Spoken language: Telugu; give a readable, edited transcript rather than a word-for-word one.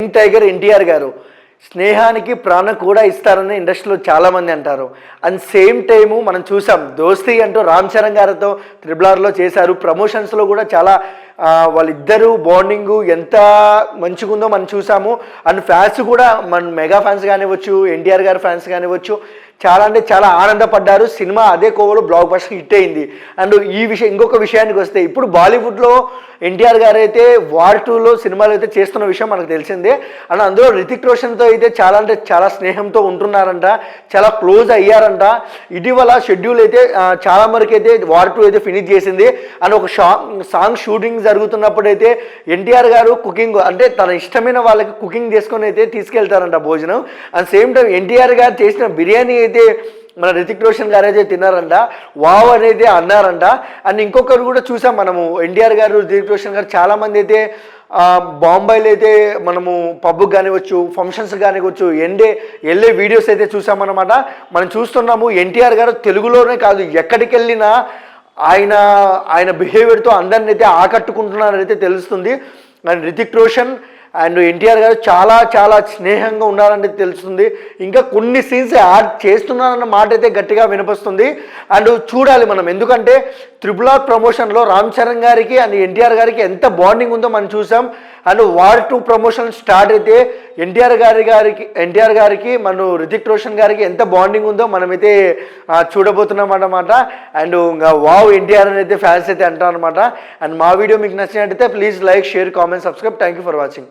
యంగ్ టైగర్ ఎన్టీఆర్ గారు స్నేహానికి ప్రాణం కూడా ఇస్తారని ఇండస్ట్రీలో చాలామంది అంటారు. అండ్ సేమ్ టైము మనం చూసాం దోస్తీ అంటూ రామ్ చరణ్ గారితో త్రిబుల్ చేశారు. ప్రమోషన్స్లో కూడా చాలా వాళ్ళిద్దరూ బాండింగు ఎంత మంచిగా ఉందో మనం చూసాము. అండ్ ఫ్యాన్స్ కూడా మన మెగా ఫ్యాన్స్ కానివ్వచ్చు, ఎన్టీఆర్ గారి ఫ్యాన్స్ కానివ్వచ్చు, చాలా అంటే చాలా ఆనందపడ్డారు. సినిమా అదే కోవలో బ్లాక్ బస్టర్ హిట్ అయింది. అండ్ ఇంకొక విషయానికి వస్తే ఇప్పుడు బాలీవుడ్లో ఎన్టీఆర్ గారు అయితే వార్ 2లో సినిమాలు అయితే చేస్తున్న విషయం మనకు తెలిసిందే. అండ్ అందులో రితిక్ రోషన్తో అయితే చాలా అంటే చాలా స్నేహంతో ఉంటున్నారంట, చాలా క్లోజ్ అయ్యారంట. ఇటీవల షెడ్యూల్ అయితే చాలా వరకు అయితే వార్ 2 అయితే ఫినిష్ చేసింది. అండ్ ఒక సాంగ్ షూటింగ్ జరుగుతున్నప్పుడు అయితే ఎన్టీఆర్ గారు కుకింగ్ అంటే తన ఇష్టమైన వాళ్ళకి కుకింగ్ చేసుకొని అయితే తీసుకెళ్తారంట భోజనం. అండ్ సేమ్ టైం ఎన్టీఆర్ గారు చేసిన బిర్యానీ అయితే మన రితిక్ రోషన్ గారు అయితే తిన్నారంట, వావ్ అనేది అన్నారంట. అండ్ ఇంకొకరు కూడా చూసాం మనము, ఎన్టీఆర్ గారు రితిక్ రోషన్ గారు చాలామంది అయితే బాంబేలో అయితే మనము పబ్కి కానివచ్చు, ఫంక్షన్స్ కానివచ్చు వెళ్ళే వీడియోస్ అయితే చూసామన్నమాట. మనం చూస్తున్నాము ఎన్టీఆర్ గారు తెలుగులోనే కాదు ఎక్కడికి వెళ్ళినా ఆయన బిహేవియర్తో అందరిని అయితే ఆకట్టుకుంటున్నారని అయితే తెలుస్తుంది. అండ్ రితిక్ రోషన్ అండ్ ఎన్టీఆర్ గారు చాలా చాలా స్నేహంగా ఉన్నారని తెలుస్తుంది. ఇంకా కొన్ని సీన్స్ యాడ్ చేస్తున్నారన్న మాట అయితే గట్టిగా వినిపిస్తుంది. అండ్ చూడాలి మనం, ఎందుకంటే త్రిబుల్ ప్రమోషన్లో రామ్ చరణ్ గారికి అండ్ ఎన్టీఆర్ గారికి ఎంత బాండింగ్ ఉందో మనం చూసాం. అండ్ వార్ 2 ప్రమోషన్ స్టార్ట్ అయితే ఎన్టీఆర్ గారికి మన రితిక్ రోషన్ గారికి ఎంత బాండింగ్ ఉందో మనమైతే చూడబోతున్నాం అన్నమాట. అండ్ ఇంకా వావ్ ఎన్టీఆర్ అని అయితే ఫ్యాన్స్ అయితే అంటారు అనమాట. అండ్ మా వీడియో మీకు నచ్చినట్టయితే please like, share, comment, subscribe. Thank you for watching.